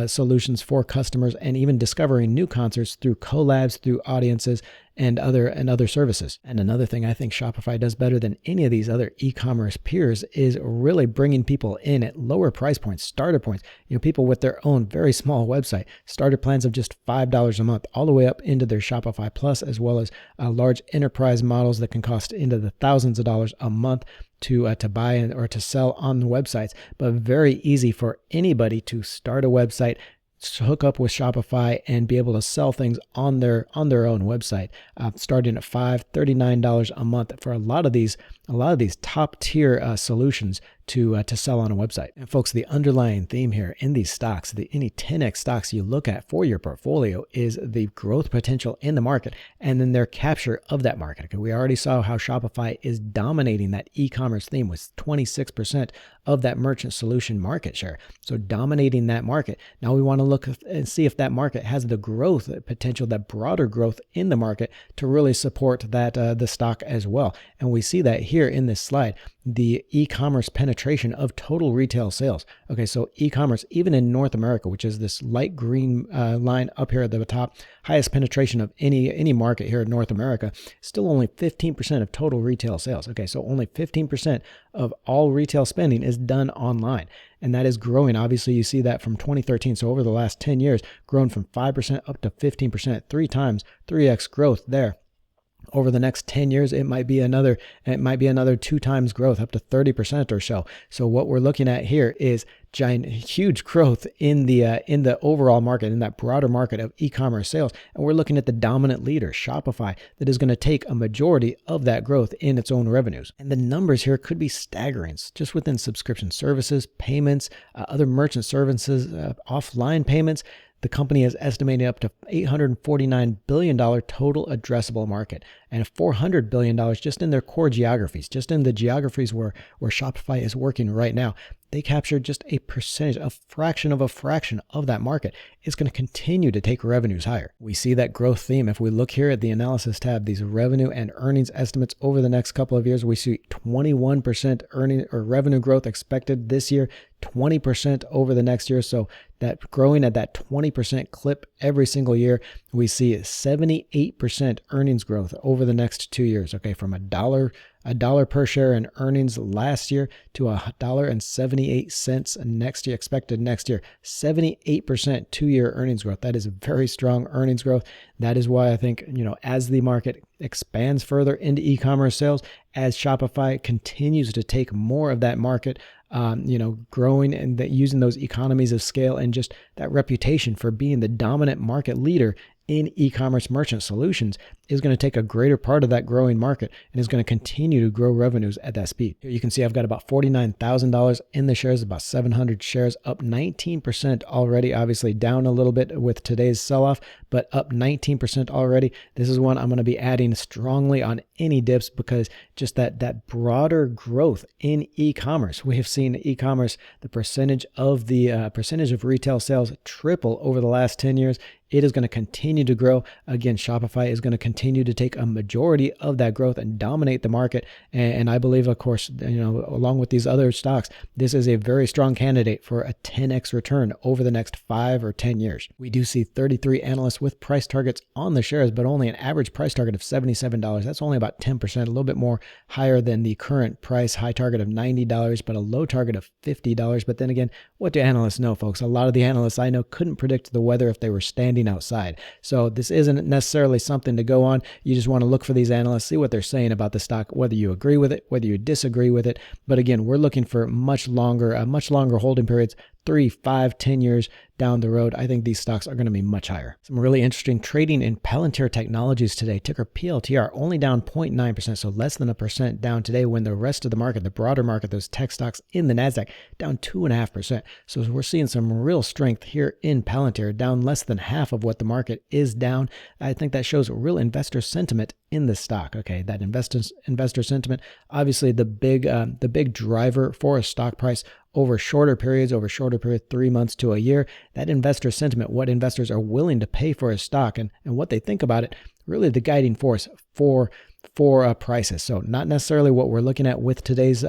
solutions for customers, and even discovering new concerts through collabs, through audiences, and other services. And another thing I think Shopify does better than any of these other e-commerce peers is really bringing people in at lower price points, starter points. People with their own very small website, starter plans of just $5 a month, all the way up into their Shopify Plus, as well as large enterprise models that can cost into the thousands of dollars a month to buy or to sell on the websites. But very easy for anybody to start a website, hook up with Shopify, and be able to sell things on their own website, starting at $39 a month for a lot of these top tier solutions to sell on a website. And folks, the underlying theme here in these stocks, any 10x stocks you look at for your portfolio, is the growth potential in the market and then their capture of that market. Okay, we already saw how Shopify is dominating that e-commerce theme with 26% of that merchant solution market share. So dominating that market. Now we want to look and see if that market has the growth potential, that broader growth in the market, to really support that the stock as well. And we see that here in this slide. the e-commerce penetration of total retail sales. Okay, so e-commerce, even in North America, which is this light green line up here at the top, highest penetration of any market here in North America, still only 15% of total retail sales. Okay, so only 15% of all retail spending is done online. And that is growing. Obviously, you see that from 2013. So over the last 10 years, grown from 5% up to 15%, 3x growth there. Over the next 10 years, it might be another 2 times growth, up to 30% or so. So what we're looking at here is huge growth in the overall market, in that broader market of e-commerce sales. And we're looking at the dominant leader, Shopify, that is going to take a majority of that growth in its own revenues. And the numbers here could be staggering, just within subscription services, payments, other merchant services, offline payments. The company is estimating up to $849 billion total addressable market, and $400 billion just in their core geographies, just in the geographies where Shopify is working right now. They capture just a percentage, a fraction of that market. It's going to continue to take revenues higher. We see that growth theme. If we look here at the analysis tab, these revenue and earnings estimates over the next couple of years, we see 21% earning or revenue growth expected this year, 20% over the next year. So that growing at that 20% clip every single year, we see 78% earnings growth over the next 2 years. Okay, from a dollar per share in earnings last year to $1.78 next year, expected next year. 78% 2-year earnings growth. That is a very strong earnings growth. That is why I think, as the market expands further into e-commerce sales, as Shopify continues to take more of that market, growing and using those economies of scale and just that reputation for being the dominant market leader in e-commerce merchant solutions, is going to take a greater part of that growing market and is going to continue to grow revenues at that speed. Here you can see I've got about $49,000 in the shares, about 700 shares, up 19% already, obviously down a little bit with today's sell-off, but up 19% already. This is one I'm going to be adding strongly on any dips, because just that broader growth in e-commerce. We have seen e-commerce, the percentage of retail sales triple over the last 10 years. It is going to continue to grow. Again, Shopify is going to continue to take a majority of that growth and dominate the market. And I believe, of course, along with these other stocks, this is a very strong candidate for a 10x return over the next 5 or 10 years. We do see 33 analysts with price targets on the shares, but only an average price target of $77. That's only about 10%, a little bit more higher than the current price high target of $90, but a low target of $50. But then again, what do analysts know, folks? A lot of the analysts I know couldn't predict the weather if they were standing outside. So this isn't necessarily something to go on. You just want to look for these analysts, see what they're saying about the stock, whether you agree with it, whether you disagree with it. But again, we're looking for much longer holding periods, 3, 5, 10 years down the road. I think these stocks are going to be much higher. Some really interesting trading in Palantir Technologies today. Ticker PLTR, only down 0.9%, so less than 1% down today, when the rest of the market, the broader market, those tech stocks in the NASDAQ, down 2.5%. So we're seeing some real strength here in Palantir, down less than half of what the market is down. I think that shows real investor sentiment in the stock. Okay, that investor sentiment, obviously the big driver for a stock price over shorter periods, 3 months to a year. That investor sentiment, what investors are willing to pay for a stock and what they think about it, really the guiding force for prices. So not necessarily what we're looking at with today's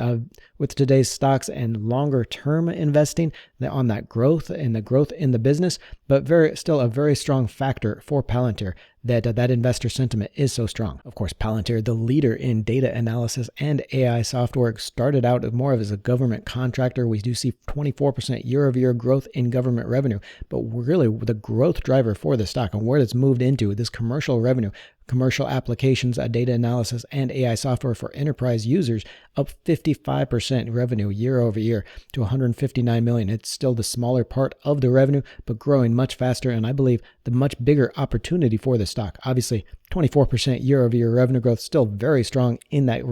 stocks and longer term investing on that growth and the growth in the business, but still a very strong factor for Palantir that investor sentiment is so strong. Of course, Palantir, the leader in data analysis and AI software, started out more as a government contractor. We do see 24% year-over-year growth in government revenue, but really the growth driver for the stock and where it's moved into this commercial revenue, commercial applications, data analysis, and AI software for enterprise users, up 55% revenue year over year to $159 million. It's still the smaller part of the revenue, but growing much faster, and I believe the much bigger opportunity for the stock. Obviously, 24% year-over-year revenue growth, still very strong in that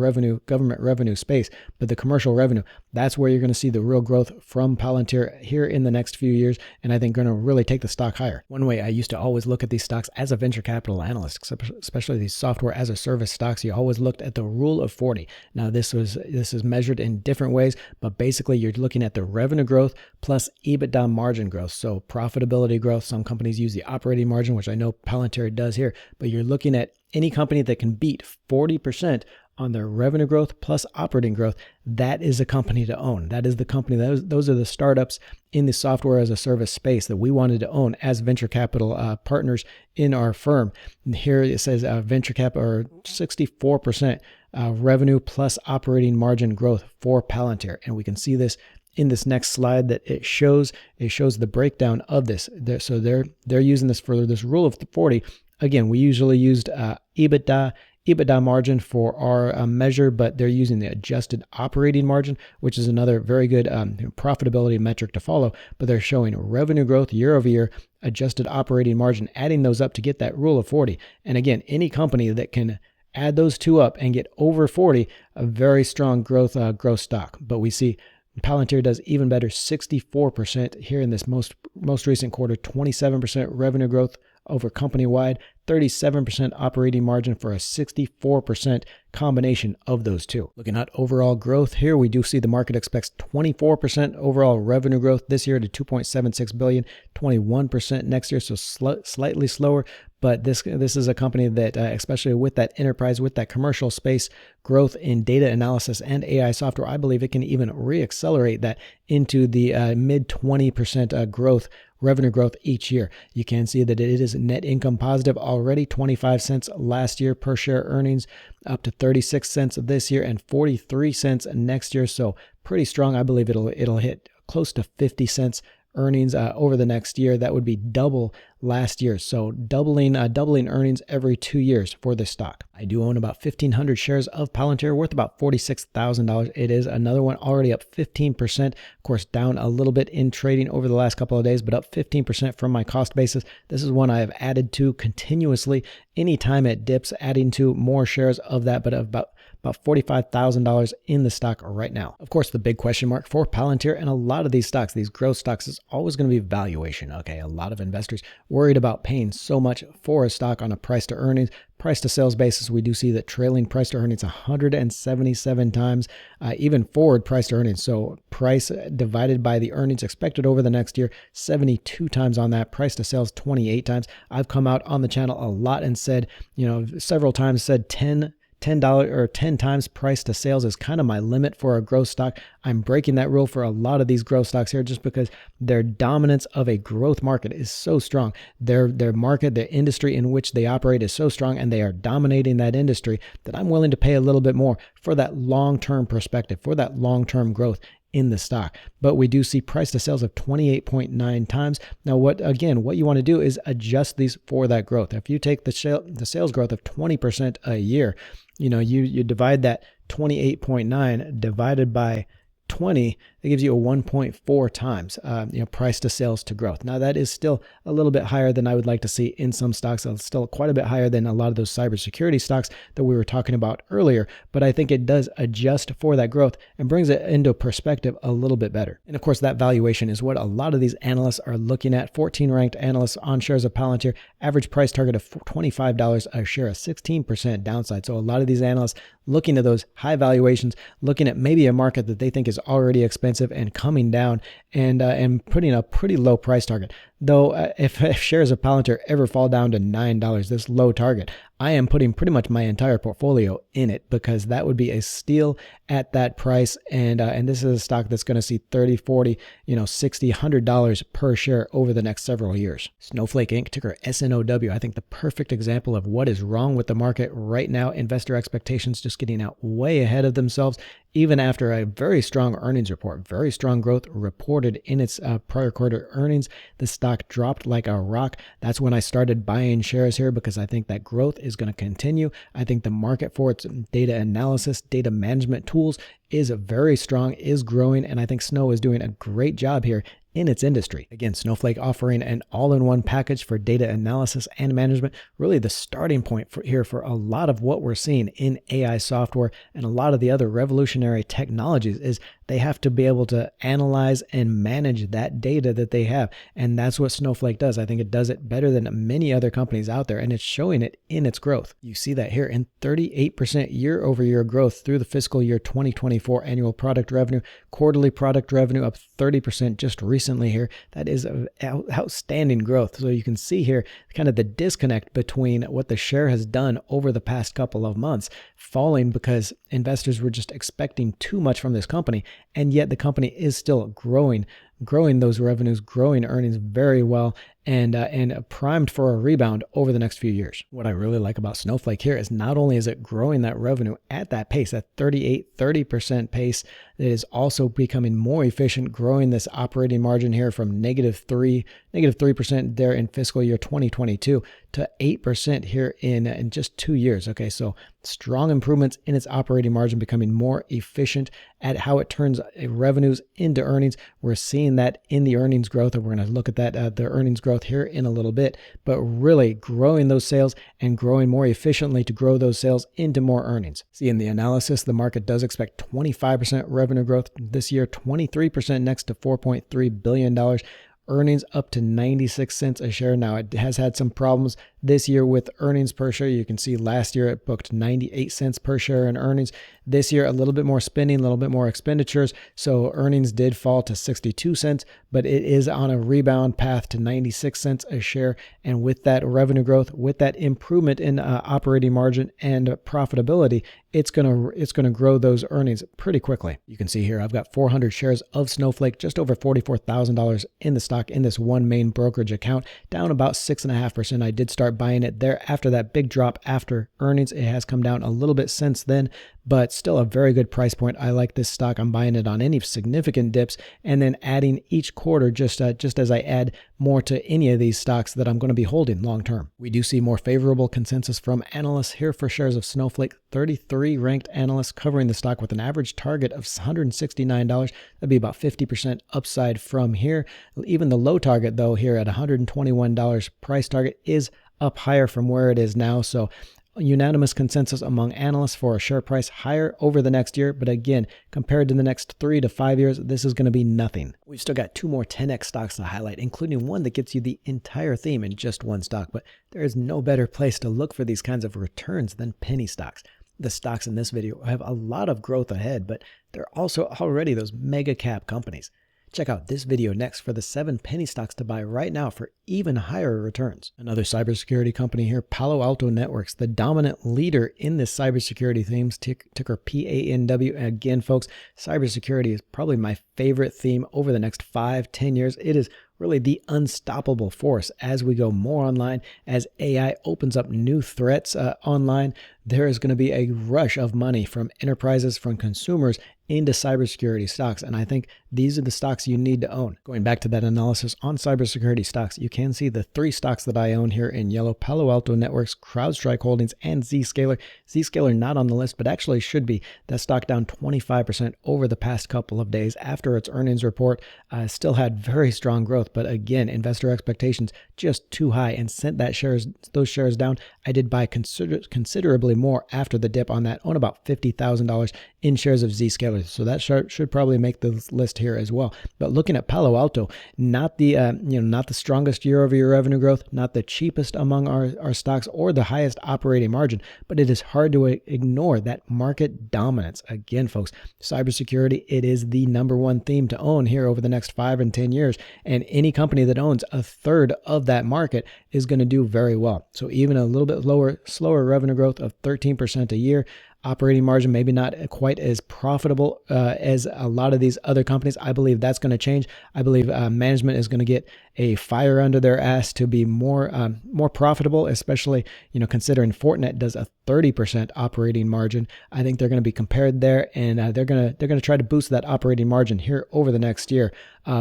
government revenue space, but the commercial revenue, that's where you're going to see the real growth from Palantir here in the next few years, and I think going to really take the stock higher. One way I used to always look at these stocks as a venture capital analyst, especially these software as a service stocks, you always looked at the rule of 40. Now this is measured in different ways, but basically you're looking at the revenue growth plus EBITDA margin growth. So profitability growth, some companies use the operating margin, which I know Palantir does here, but you're looking at any company that can beat 40% on their revenue growth plus operating growth, that is a company to own. That is the company, those are the startups in the software as a service space that we wanted to own as venture capital partners in our firm. And here it says venture cap or 64% revenue plus operating margin growth for Palantir. And we can see this in this next slide that it shows the breakdown of this. So they're using this for this rule of 40. Again, we usually used EBITDA margin for our measure, but they're using the adjusted operating margin, which is another very good profitability metric to follow. But they're showing revenue growth year over year, adjusted operating margin, adding those up to get that rule of 40. And again, any company that can add those two up and get over 40, a very strong growth stock. But we see Palantir does even better, 64% here in this most recent quarter, 27% revenue growth over company-wide, 37% operating margin for a 64% combination of those two. Looking at overall growth here, we do see the market expects 24% overall revenue growth this year to 2.76 billion, 21% next year, so slightly slower. But this is a company that, especially with that enterprise, with that commercial space growth in data analysis and AI software, I believe it can even reaccelerate that into the mid 20% growth, revenue growth each year. You can see that it is net income positive already, 25 cents last year per share earnings, up to 36 cents this year and 43 cents next year. So pretty strong. I believe it'll hit close to 50 cents earnings over the next year. That would be double last year. So doubling earnings every 2 years for this stock. I do own about 1,500 shares of Palantir worth about $46,000. It is another one already up 15%. Of course, down a little bit in trading over the last couple of days, but up 15% from my cost basis. This is one I have added to continuously. Anytime it dips, adding to more shares of that, but about $45,000 in the stock right now. Of course, the big question mark for Palantir and a lot of these stocks, these growth stocks, is always going to be valuation. Okay, a lot of investors worried about paying so much for a stock on a price to earnings, price to sales basis. We do see that trailing price to earnings 177 times, even forward price to earnings. So price divided by the earnings expected over the next year, 72 times on that. Price to sales 28 times. I've come out on the channel a lot and said, several times said $10 or 10 times price to sales is kind of my limit for a growth stock. I'm breaking that rule for a lot of these growth stocks here just because their dominance of a growth market is so strong. Their market, the industry in which they operate is so strong, and they are dominating that industry that I'm willing to pay a little bit more for that long-term perspective, for that long-term growth in the stock. But we do see price to sales of 28.9 times. Now, what you want to do is adjust these for that growth. If you take the sales growth of 20% a year, you divide that 28.9 divided by 20, it gives you a 1.4 times price to sales to growth. Now that is still a little bit higher than I would like to see in some stocks. It's still quite a bit higher than a lot of those cybersecurity stocks that we were talking about earlier, but I think it does adjust for that growth and brings it into perspective a little bit better. And of course, that valuation is what a lot of these analysts are looking at. 14 ranked analysts on shares of Palantir, average price target of $25 a share, a 16% downside. So a lot of these analysts looking at those high valuations, looking at maybe a market that they think is already expensive and coming down and putting a pretty low price target. Though if shares of Palantir ever fall down to $9, this low target, I am putting pretty much my entire portfolio in it because that would be a steal at that price. And this is a stock that's going to see $30, $40, $60, $100 per share over the next several years. Snowflake Inc., ticker SNOW, I think the perfect example of what is wrong with the market right now. Investor expectations just getting out way ahead of themselves, even after a very strong earnings report, very strong growth reported in its prior quarter earnings. The stock dropped like a rock. That's when I started buying shares here because I think that growth is going to continue. I think the market for its data analysis, data management tools is very strong, is growing, and I think Snow is doing a great job here in its industry. Again, Snowflake offering an all-in-one package for data analysis and management, really the starting point for a lot of what we're seeing in AI software and a lot of the other revolutionary technologies is they have to be able to analyze and manage that data that they have. And that's what Snowflake does. I think it does it better than many other companies out there, and it's showing it in its growth. You see that here in 38% year-over-year growth through the fiscal year 2024 annual product revenue, quarterly product revenue up 30% just recently here. That is outstanding growth. So you can see here kind of the disconnect between what the share has done over the past couple of months, falling because investors were just expecting too much from this company, and yet the company is still growing those revenues, growing earnings very well, and primed for a rebound over the next few years. What I really like about Snowflake here is not only is it growing that revenue at that pace, that 30% pace, it is also becoming more efficient, growing this operating margin here from negative 3% there in fiscal year 2022 to 8% here in just 2 years. Okay, so strong improvements in its operating margin, becoming more efficient at how it turns revenues into earnings. We're seeing that in the earnings growth, and we're going to look at that, the earnings growth here in a little bit, but really growing those sales and growing more efficiently to grow those sales into more earnings. See, in the analysis, the market does expect 25% revenue growth this year, 23% next to $4.3 billion. Earnings up to 96 cents a share. Now, it has had some problems this year with earnings per share. You can see last year it booked 98 cents per share in earnings. This year, a little bit more spending, a little bit more expenditures. So earnings did fall to 62 cents, but it is on a rebound path to 96 cents a share. And with that revenue growth, with that improvement in operating margin and profitability, it's gonna grow those earnings pretty quickly. You can see here I've got 400 shares of Snowflake, just over $44,000 in the stock in this one main brokerage account, down about 6.5%. I did start buying it there after that big drop after earnings. It has come down a little bit since then, but still a very good price point. I like this stock. I'm buying it on any significant dips and then adding each quarter just as I add more to any of these stocks that I'm going to be holding long term. We do see more favorable consensus from analysts here for shares of Snowflake. 33 ranked analysts covering the stock with an average target of $169. That'd be about 50% upside from here. Even the low target though here at $121 price target is up higher from where it is now. So unanimous consensus among analysts for a share price higher over the next year. But again, compared to the next 3 to 5 years, this is going to be nothing. We've still got 2 more 10x stocks to highlight, including one that gets you the entire theme in just one stock. But there is no better place to look for these kinds of returns than penny stocks. The stocks in this video have a lot of growth ahead, but they're also already those mega cap companies. Check out this video next for the 7 penny stocks to buy right now for even higher returns. Another cybersecurity company here, Palo Alto Networks, the dominant leader in this cybersecurity themes, ticker PANW. Again, folks, cybersecurity is probably my favorite theme over the next 5-10 years. It is really the unstoppable force as we go more online, as AI opens up new threats online. There is going to be a rush of money from enterprises, from consumers into cybersecurity stocks. And I think these are the stocks you need to own. Going back to that analysis on cybersecurity stocks, you can see the 3 stocks that I own here in yellow: Palo Alto Networks, CrowdStrike Holdings, and Zscaler. Zscaler not on the list, but actually should be. That stock down 25% over the past couple of days after its earnings report. Still had very strong growth, but again, investor expectations just too high and sent those shares down. I did buy considerably more after the dip on that, own about $50,000 in shares of Zscaler. So that should probably make the list here as well. But looking at Palo Alto, not the strongest year-over-year revenue growth, not the cheapest among our stocks or the highest operating margin, but it is hard to ignore that market dominance. Again, folks, cybersecurity, it is the number one theme to own here over the next 5 and 10 years. And any company that owns a third of that market is going to do very well. So even a little bit slower revenue growth of 13% a year, operating margin maybe not quite as profitable as a lot of these other companies. I believe that's going to change. I believe management is going to get a fire under their ass to be more profitable, especially considering Fortinet does a 30% operating margin. I think they're going to be compared there, and they're going to try to boost that operating margin here over the next year.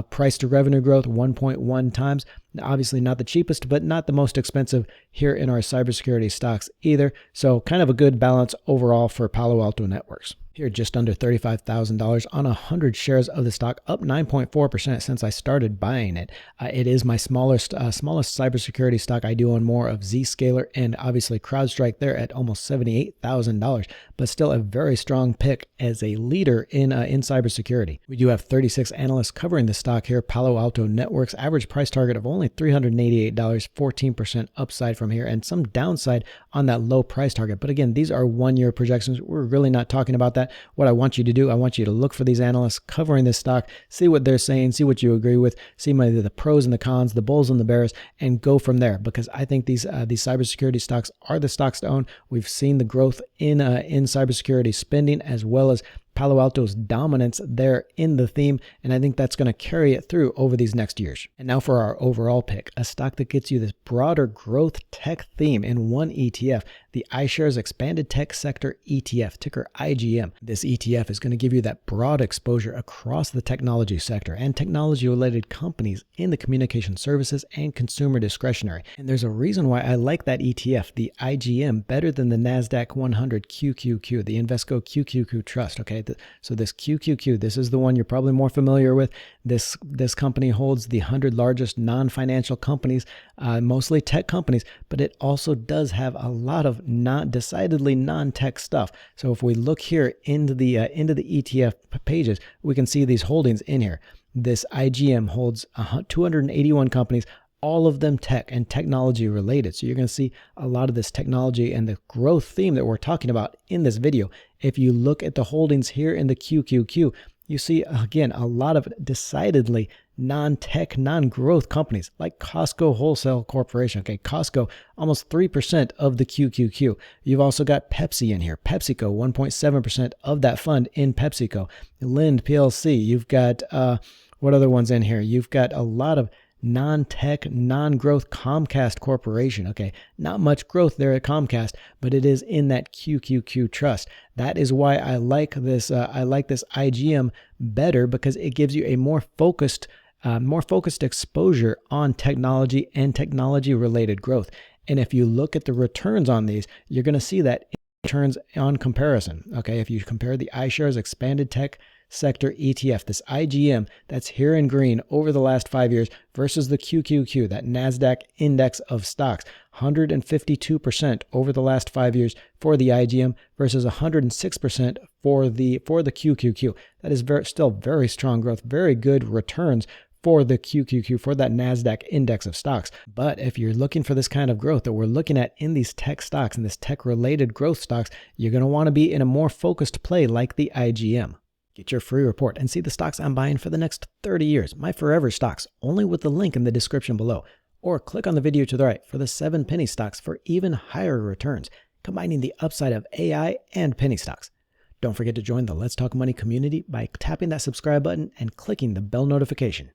Price to revenue growth 1.1 times. Obviously not the cheapest, but not the most expensive here in our cybersecurity stocks either. So kind of a good balance overall for Palo Alto Networks. Here, just under $35,000 on 100 shares of the stock, up 9.4% since I started buying it. It is my smallest cybersecurity stock. I do own more of Zscaler and obviously CrowdStrike there at almost $78,000, but still a very strong pick as a leader in cybersecurity. We do have 36 analysts covering the stock here. Palo Alto Networks, average price target of only $388, 14% upside from here, and some downside on that low price target. But again, these are 1-year projections. We're really not talking about that. What I want you to do, I want you to look for these analysts covering this stock, see what they're saying, see what you agree with, see maybe the pros and the cons, the bulls and the bears, and go from there. Because I think these cybersecurity stocks are the stocks to own. We've seen the growth in cybersecurity spending, as well as Palo Alto's dominance there in the theme, and I think that's going to carry it through over these next years. And now for our overall pick, a stock that gets you this broader growth tech theme in one ETF, the iShares Expanded Tech Sector ETF, ticker IGM. This ETF is going to give you that broad exposure across the technology sector and technology-related companies in the communication services and consumer discretionary. And there's a reason why I like that ETF, the IGM, better than the NASDAQ 100 QQQ, the Invesco QQQ Trust, okay? So this QQQ, this is the one you're probably more familiar with. This company holds the 100 largest non-financial companies, mostly tech companies, but it also does have a lot of decidedly non-tech stuff. So if we look here into the ETF pages, we can see these holdings in here. This IGM holds 281 companies, all of them tech and technology related. So you're going to see a lot of this technology and the growth theme that we're talking about in this video. If you look at the holdings here in the QQQ, you see, again, a lot of decidedly non-tech, non-growth companies like Costco Wholesale Corporation. Okay, Costco, almost 3% of the QQQ. You've also got Pepsi in here. PepsiCo, 1.7% of that fund in PepsiCo. Lind PLC. You've got, what other ones in here? You've got a lot of non-tech, non-growth. Comcast Corporation. Okay, not much growth there at Comcast, but it is in that QQQ trust. That is why I like this. I like this IGM better because it gives you a more focused exposure on technology and technology-related growth. And if you look at the returns on these, you're going to see that returns on comparison. Okay, if you compare the iShares Expanded Tech Sector ETF, this IGM that's here in green over the last 5 years versus the QQQ, that NASDAQ index of stocks, 152% over the last 5 years for the IGM versus 106% for the QQQ. That is still very strong growth, very good returns for the QQQ, for that NASDAQ index of stocks. But if you're looking for this kind of growth that we're looking at in these tech stocks and this tech-related growth stocks, you're going to want to be in a more focused play like the IGM. Get your free report and see the stocks I'm buying for the next 30 years, my forever stocks, only with the link in the description below. Or click on the video to the right for the 7 penny stocks for even higher returns, combining the upside of AI and penny stocks. Don't forget to join the Let's Talk Money community by tapping that subscribe button and clicking the bell notification.